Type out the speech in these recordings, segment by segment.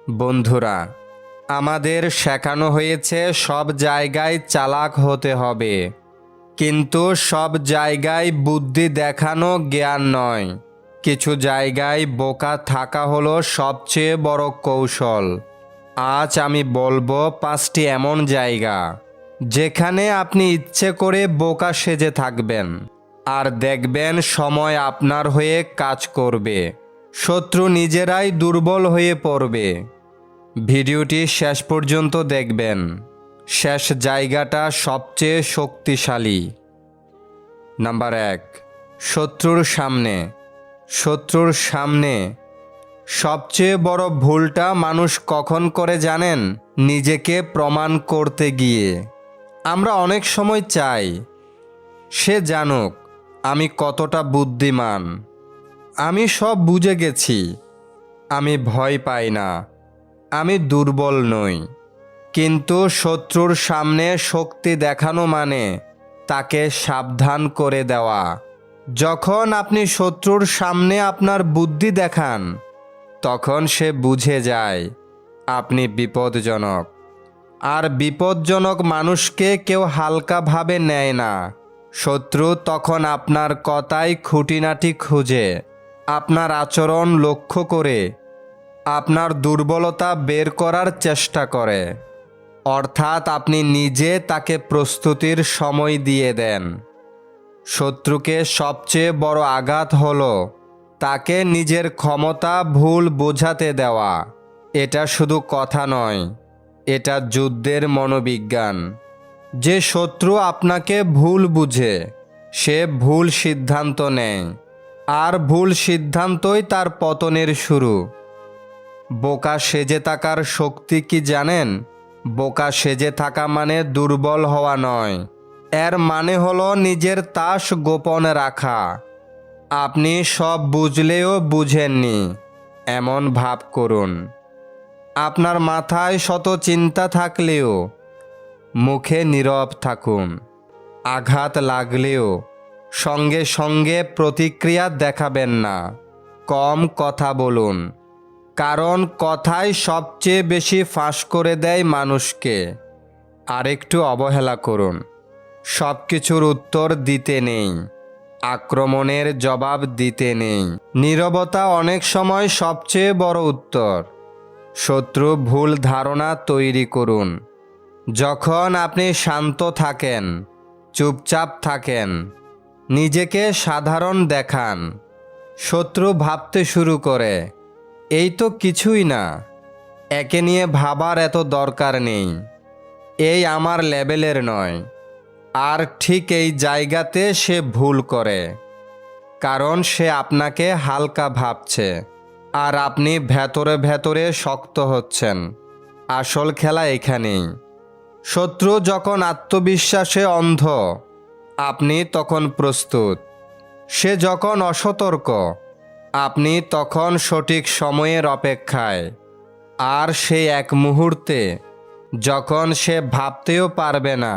বন্ধুরা, আমাদের শেখানো হয়েছে সব জায়গায় চালাক হতে হবে, কিন্তু সব জায়গায় বুদ্ধি দেখানো জ্ঞান নয়। কিছু জায়গায় বোকা থাকা হলো সবচেয়ে বড় কৌশল। আজ আমি বলবো 5টি এমন জায়গা যেখানে আপনি ইচ্ছে করে বোকা সেজে থাকবেন, আর দেখবেন সময় আপনার হয়ে কাজ করবে। শত্রু নিজেরাই দুর্বল হয়ে পড়বে। ভিডিওটি শেষ পর্যন্ত দেখবেন। শেষ জায়গাটা সবচেয়ে শক্তিশালী। নাম্বার 1, শত্রুর সামনে। শত্রুর সামনে সবচেয়ে বড় ভুলটা মানুষ কখন করে জানেন? নিজেকে প্রমাণ করতে গিয়ে। আমরা অনেক সময় চাই সে জানুক আমি কতটা বুদ্ধিমান, আমি সব বুঝে গেছি, আমি ভয় পাই না, আমি দুর্বল নই। কিন্তু শত্রুর সামনে শক্তি দেখানো মানে তাকে সাবধান করে দেওয়া। যখন আপনি শত্রুর সামনে আপনার বুদ্ধি দেখান, তখন সে বুঝে যায় আপনি বিপজ্জনক। আর বিপজ্জনক মানুষকে কেউ হালকাভাবে নেয় না। শত্রু তখন আপনার কথায় খুঁটিনাটি খুঁজে, আপনার আচরণ লক্ষ্য করে আপনার দুর্বলতা বের করার চেষ্টা করে। অর্থাৎ আপনি নিজে তাকে প্রস্তুতির সময় দিয়ে দেন। শত্রুকে সবচেয়ে বড় আঘাত হলো তাকে নিজের ক্ষমতা ভুল বোঝাতে দেওয়া। এটা শুধু কথা নয়, এটা যুদ্ধের মনোবিজ্ঞান। যে শত্রু আপনাকে ভুল বুঝে, সে ভুল সিদ্ধান্ত নেয়, আর ভুল সিদ্ধান্তই তার পতনের শুরু। বোকা সেজে থাকার শক্তি কি জানেন? বোকা সেজে থাকা মানে দুর্বল হওয়া নয়, এর মানে হলো নিজের তাস গোপন রাখা। আপনি সব বুঝলেও বুঝেননি এমন ভাব করুন। আপনার মাথায় শত চিন্তা থাকলেও মুখে নীরব থাকুন। আঘাত লাগলেও সঙ্গে সঙ্গে প্রতিক্রিয়া দেখাবেন না। কম কথা বলুন, কারণ কথাই সবচেয়ে বেশি ফাঁস করে দেয় মানুষকে। আরেকটু অবহেলা করুন। সব কিছুর উত্তর দিতে নেই, আক্রমণের জবাব দিতে নেই। নীরবতা অনেক সময় সবচেয়ে বড় উত্তর। শত্রু ভুল ধারণা তৈরি করুন। যখন আপনি শান্ত থাকেন, চুপচাপ থাকেন, নিজেকে সাধারণ দেখান, শত্রু ভাবতে শুরু করে এই তো কিছুই না, একে নিয়ে ভাবার এত দরকার নেই, এই আমার লেভেলের নয়। আর ঠিক এই জায়গাতে সে ভুল করে, কারণ সে আপনাকে হালকা ভাবছে, আর আপনি ভেতরে ভেতরে শক্ত হচ্ছেন। আসল খেলা এখানেই। শত্রু যখন আত্মবিশ্বাসে অন্ধ, আপনি তখন প্রস্তুত। সে যখন অসতর্ক, আপনি তখন সঠিক সময়ের অপেক্ষায়। আর সেই এক মুহূর্তে যখন সে ভাবতেও পারবে না,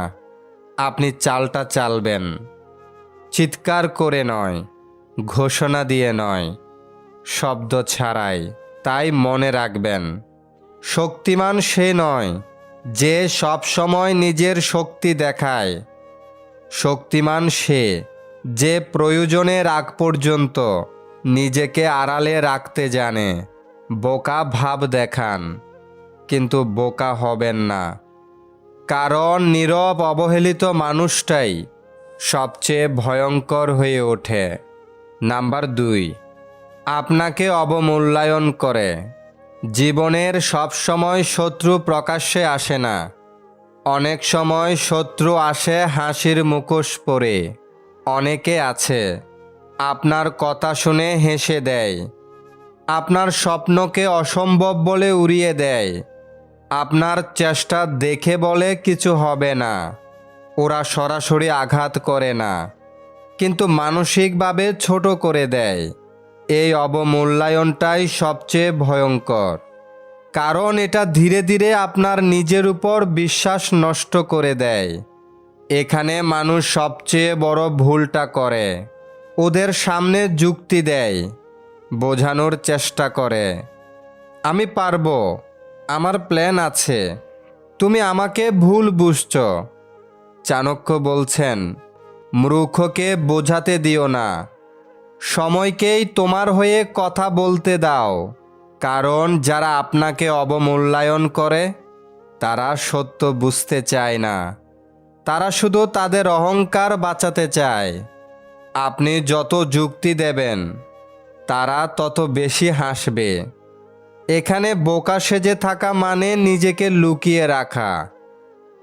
আপনি চালটা চালবেন। চিৎকার করে নয়, ঘোষণা দিয়ে নয়, শব্দ ছাড়াই। তাই মনে রাখবেন, শক্তিমান সে নয় যে সব সময় নিজের শক্তি দেখায়। শক্তিমান সে যে প্রয়োজনের আগ পর্যন্ত নিজেকে আড়ালে রাখতে জানে। বোকা ভাব দেখান, কিন্তু বোকা হবেন না, কারণ নীরব অবহেলিত মানুষটাই সবচেয়ে ভয়ঙ্কর হয়ে ওঠে। নাম্বার 2, আপনাকে অবমূল্যায়ন করে। জীবনের সব সময় শত্রু প্রকাশ্যে আসে না। অনেক সময় শত্রু আসে হাসির মুখোশ পরে। অনেকে আছে আপনার কথা শুনে হেসে দেয়, আপনার স্বপ্নকে অসম্ভব বলে উড়িয়ে দেয়, আপনার চেষ্টা দেখে বলে কিছু হবে না। ওরা সরাসরি আঘাত করে না, কিন্তু মানসিকভাবে ছোট করে দেয়। এই অবমূল্যায়নটাই সবচেয়ে ভয়ঙ্কর, কারণ এটা ধীরে ধীরে আপনার নিজের উপর বিশ্বাস নষ্ট করে দেয়। এখানে মানুষ সবচেয়ে বড় ভুলটা করে, ওদের সামনে যুক্তি দেয়, বোঝানোর চেষ্টা করে আমি পারবো, আমার প্ল্যান আছে, তুমি আমাকে ভুল বুঝছ। চাণক্য বলছেন, মূর্খকে বোঝাতে দিও না, সময়কেই তোমার হয়ে কথা বলতে দাও। কারণ যারা আপনাকে অবমূল্যায়ন করে তারা সত্য বুঝতে চায় না, তারা শুধু তাদের অহংকার বাঁচাতে চায়। আপনি যত যুক্তি দেবেন তারা তত বেশি হাসবে। এখানে বোকা সেজে থাকা মানে নিজেকে লুকিয়ে রাখা।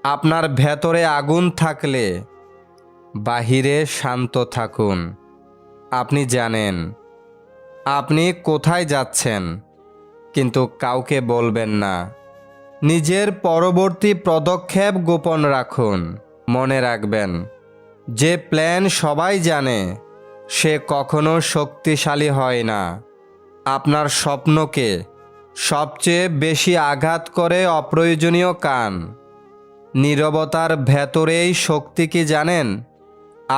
আপনার ভেতরে আগুন থাকলে বাহিরে শান্ত থাকুন। আপনি জানেন আপনি কোথায় যাচ্ছেন, কিন্তু কাউকে বলবেন না। নিজের পরবর্তী পদক্ষেপ গোপন রাখুন। মনে রাখবেন, যে প্ল্যান সবাই জানে সে কখনো শক্তিশালী হয় না। আপনার স্বপ্নকে সবচেয়ে বেশি আঘাত করে অপ্রয়োজনীয় কান। নীরবতার ভেতরেই শক্তি কি জানেন?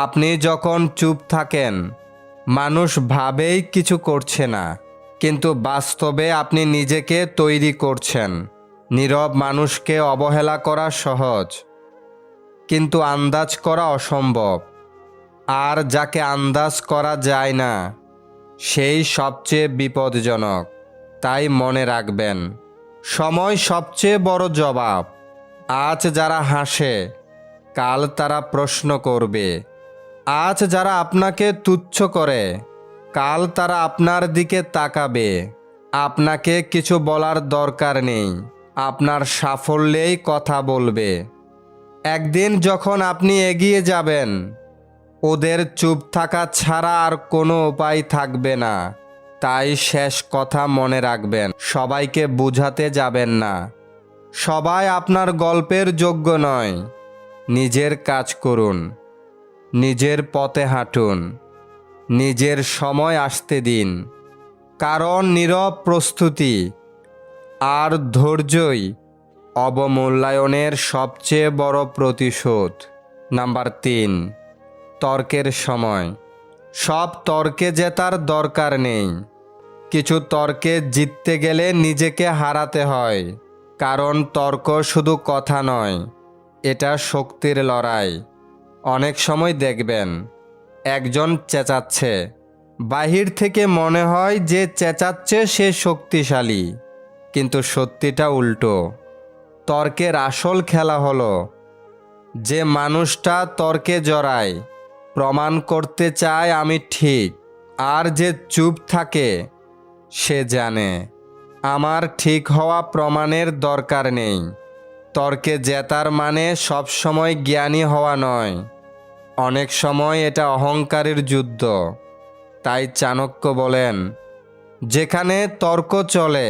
আপনি যখন চুপ থাকেন মানুষ ভাবেই কিছু করছে না, কিন্তু বাস্তবে আপনি নিজেকে তৈরি করছেন। নীরব মানুষকে অবহেলা করা সহজ, কিন্তু আন্দাজ করা অসম্ভব। আর যাকে আন্দাজ করা যায় না সেই সবচেয়ে বিপজ্জনক। তাই মনে রাখবেন, সময় সবচেয়ে বড় জবাব। আজ যারা হাসে কাল তারা প্রশ্ন করবে। আজ যারা আপনাকে তুচ্ছ করে কাল তারা আপনার দিকে তাকাবে। আপনাকে কিছু বলার দরকার নেই, আপনার সাফল্যেই কথা বলবে। একদিন যখন আপনি এগিয়ে যাবেন ওদের চুপ থাকা ছাড়া আর কোনো উপায় থাকবে না। তাই শেষ কথা মনে রাখবেন, সবাইকে বোঝাতে যাবেন না। সবাই আপনার গল্পের যোগ্য নয়। নিজের কাজ করুন, নিজের পথে হাঁটুন, নিজের সময় আসতে দিন। কারণ নীরব প্রস্তুতি আর ধৈর্যই অবমূল্যায়নের সবচেয়ে বড় প্রতিশোধ। নাম্বার 3, তর্কের সময়। সব তর্কে জেতার দরকার নেই। কিছু তর্কে জিততে গেলে নিজেকে হারাতে হয়। কারণ তর্ক শুধু কথা নয়, এটা শক্তির লড়াই। অনেক সময় দেখবেন একজন চেঁচাচ্ছে, বাহির থেকে মনে হয় যে চেঁচাচ্ছে সে শক্তিশালী, কিন্তু সত্যিটা উল্টো। তর্কের আসল খেলা হলো যে মানুষটা তর্কে জড়ায় প্রমাণ করতে চায় আমি ঠিক, আর যে চুপ থাকে সে জানে আমার ঠিক হওয়া প্রমাণের দরকার নেই। তর্কে জেতার মানে সবসময় জ্ঞানী হওয়া নয়, অনেক সময় এটা অহংকারের যুদ্ধ। তাই চাণক্য বলেন, যেখানে তর্ক চলে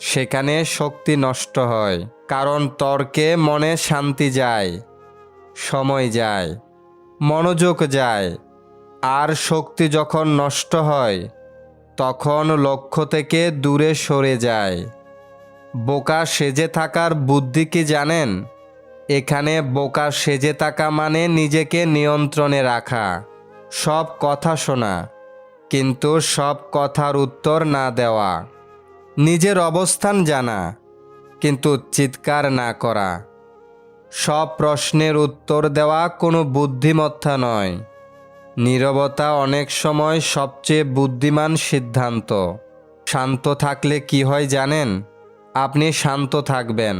সেখানে শক্তি নষ্ট হয়। কারণ তর্কে মনে শান্তি যায়, সময় যায়, মনোযোগ যায়। আর শক্তি যখন নষ্ট হয় তখন লক্ষ্য থেকে দূরে সরে যায়। বোকা সেজে থাকার বুদ্ধি কি জানেন? এখানে বোকা সেজে থাকা মানে নিজেকে নিয়ন্ত্রণে রাখা। সব কথা শোনা, কিন্তু সব কথার উত্তর না দেওয়া। নিজের অবস্থান জানা, কিন্তু চিৎকার না করা। সব প্রশ্নের উত্তর দেওয়া কোনো বুদ্ধিমত্তা নয়। নীরবতা অনেক সময় সবচেয়ে বুদ্ধিমান সিদ্ধান্ত। শান্ত থাকলে কি হয় জানেন? আপনি শান্ত থাকবেন,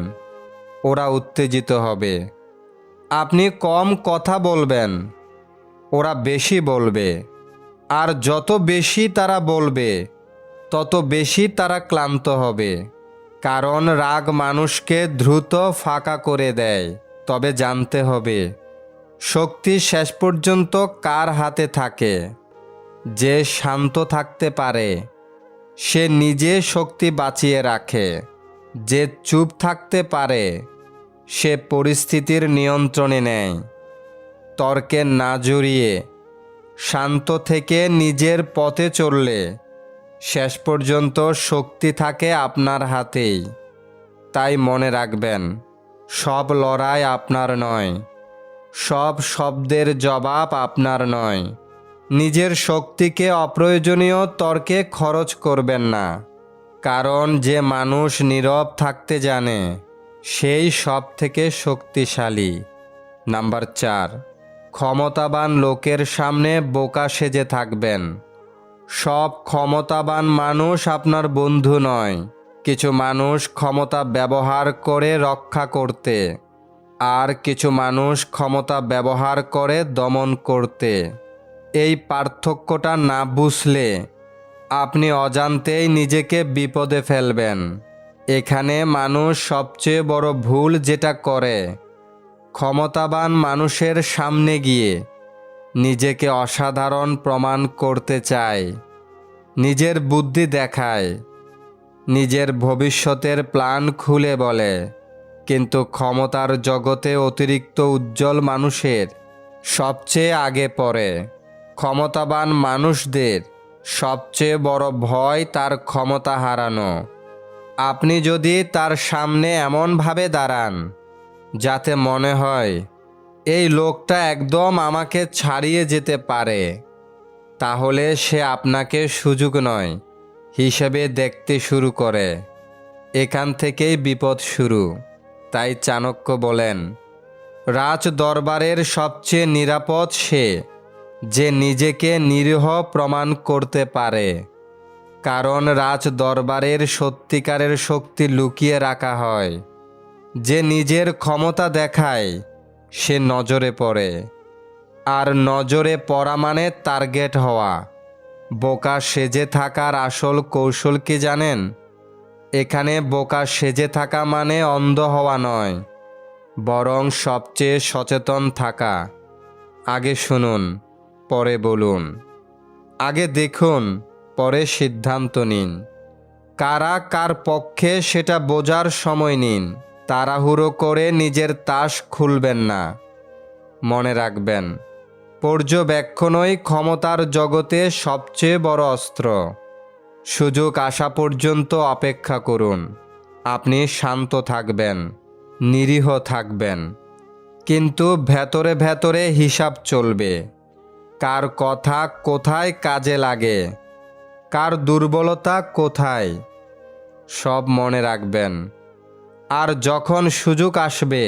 ওরা উত্তেজিত হবে। আপনি কম কথা বলবেন, ওরা বেশি বলবে। আর যত বেশি তারা বলবে তত বেশি তারা ক্লান্ত হবে। কারণ রাগ মানুষকে দ্রুত ফাঁকা করে দেয়। তবে জানতে হবে শক্তি শেষ পর্যন্ত কার হাতে থাকে। যে শান্ত থাকতে পারে সে নিজে শক্তি বাঁচিয়ে রাখে। যে চুপ থাকতে পারে সে পরিস্থিতির নিয়ন্ত্রণে নেয়। তর্কে না জড়িয়ে শান্ত থেকে নিজের পথে চললে শেষ পর্যন্ত শক্তি থাকে আপনার হাতেই। তাই মনে রাখবেন, সব লড়াই আপনার নয়, সব শব্দের জবাব আপনার নয়। নিজের শক্তিকে অপ্রয়োজনীয় তর্কে খরচ করবেন না, কারণ যে মানুষ নীরব থাকতে জানে সেই সব থেকে শক্তিশালী। নাম্বার 4, ক্ষমতাবান লোকের সামনে বোকা সেজে থাকবেন। সব ক্ষমতাবান মানুষ আপনার বন্ধু নয়। কিছু মানুষ ক্ষমতা ব্যবহার করে রক্ষা করতে, আর কিছু মানুষ ক্ষমতা ব্যবহার করে দমন করতে। এই পার্থক্যটা না বুঝলে আপনি অজান্তেই নিজেকে বিপদে ফেলবেন। এখানে মানুষ সবচেয়ে বড় ভুল যেটা করে, ক্ষমতাবান মানুষের সামনে গিয়ে নিজেকে অসাধারণ প্রমাণ করতে চায়, নিজের বুদ্ধি দেখায়, নিজের ভবিষ্যতের প্ল্যান খুলে বলে। কিন্তু ক্ষমতার জগতে অতিরিক্ত উজ্জ্বল মানুষের সবচেয়ে আগে পড়ে। ক্ষমতাবান মানুষদের সবচেয়ে বড় ভয় তার ক্ষমতা হারানো। আপনি যদি তার সামনে এমনভাবে দাঁড়ান যাতে মনে হয় এই লোকটা একদম আমাকে ছাড়িয়ে যেতে পারে, তাহলে সে আপনাকে সুযোগ নয় হিসেবে দেখতে শুরু করে। এখান থেকেই বিপদ শুরু। তাই চাণক্য বলেন, রাজ দরবারের সবচেয়ে নিরাপদ সে যে নিজেকে নিরীহ প্রমাণ করতে পারে। কারণ রাজ দরবারের সত্যিকারের শক্তি লুকিয়ে রাখা হয়। যে নিজের ক্ষমতা দেখায় সে নজরে পড়ে, আর নজরে পড়া মানে টার্গেট হওয়া। বোকা সেজে থাকার আসল কৌশল কি জানেন? এখানে বোকা সেজে থাকা মানে অন্ধ হওয়া নয়, বরং সবচেয়ে সচেতন থাকা। আগে শুনুন, পরে বলুন। আগে দেখুন, পরে সিদ্ধান্ত নিন। কারা কার পক্ষে সেটা বোঝার সময় নিন। তাড়াহুড়ো করে নিজের তাস খুলবেন না। মনে রাখবেন, পর্যবেক্ষণই ক্ষমতার জগতে সবচেয়ে বড় অস্ত্র। সুযোগ আসা পর্যন্ত অপেক্ষা করুন। আপনি শান্ত থাকবেন, নিরীহ থাকবেন, কিন্তু ভেতরে ভেতরে হিসাব চলবে। কার কথা কোথায় কাজে লাগে, কার দুর্বলতা কোথায়, সব মনে রাখবেন। আর যখন সুযোগ আসবে,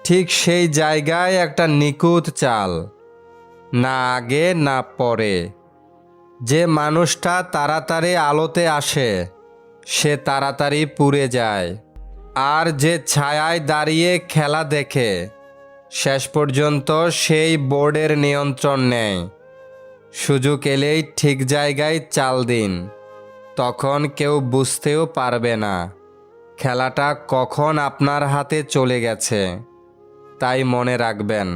ঠিক সেই জায়গায় একটা নিখুঁত চাল, না আগে না পরে। যে মানুষটা তাড়াতাড়ি আলোতে আসে সে তাড়াতাড়ি পুড়ে যায়, আর যে ছায়ায় দাঁড়িয়ে খেলা দেখে শেষ পর্যন্ত সেই বোর্ডের নিয়ন্ত্রণ নেয়। সুযোগ এলেই ঠিক জায়গায় চাল দিন, তখন কেউ বুঝতেও পারবে না খেলাটা কখন আপনার হাতে চলে গেছে। তাই মনে রাখবেন,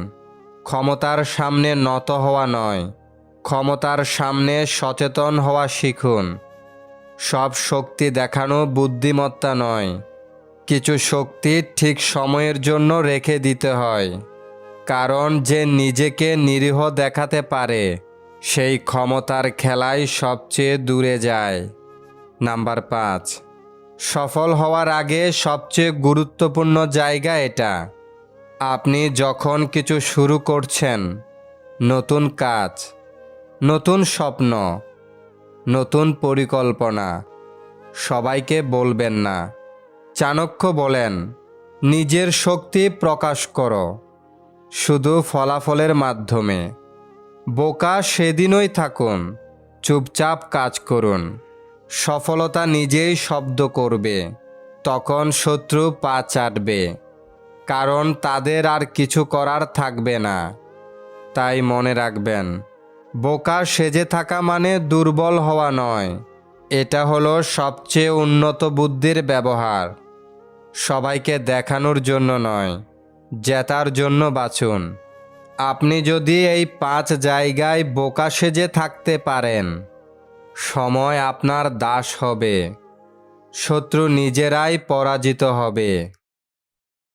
ক্ষমতার সামনে নত হওয়া নয়, ক্ষমতার সামনে সচেতন হওয়া শিখুন। সব শক্তি দেখানো বুদ্ধিমত্তা নয়। কিছু শক্তি ঠিক সময়ের জন্য রেখে দিতে হয়। কারণ যে নিজেকে নিরীহ দেখাতে পারে সেই ক্ষমতার খেলায় সবচেয়ে দূরে যায়। নাম্বার 5, সফল হওয়ার আগে সবচেয়ে গুরুত্বপূর্ণ জায়গা এটা। আপনি যখন কিছু শুরু করছেন, নতুন কাজ, নতুন স্বপ্ন, নতুন পরিকল্পনা, সবাইকে বলবেন না। চাণক্য বলেন, নিজের শক্তি প্রকাশ করো, শুধু ফলাফলের মাধ্যমে। বোকা সেদিনই থাকুন, চুপচাপ কাজ করুন। সফলতা নিজেই শব্দ করবে, তখন শত্রু পা চাটবে, কারণ তাদের আর কিছু করার থাকবে না। তাই মনে রাখবেন, বোকা সেজে থাকা মানে দুর্বল হওয়া নয়, এটা হলো সবচেয়ে উন্নত বুদ্ধির ব্যবহার। সবাইকে দেখানোর জন্য নয়, জেতার জন্য বাঁচুন। আপনি যদি এই 5 জায়গায় বোকা সেজে থাকতে পারেন, সময় আপনার দাস হবে, শত্রু নিজেরাই পরাজিত হবে।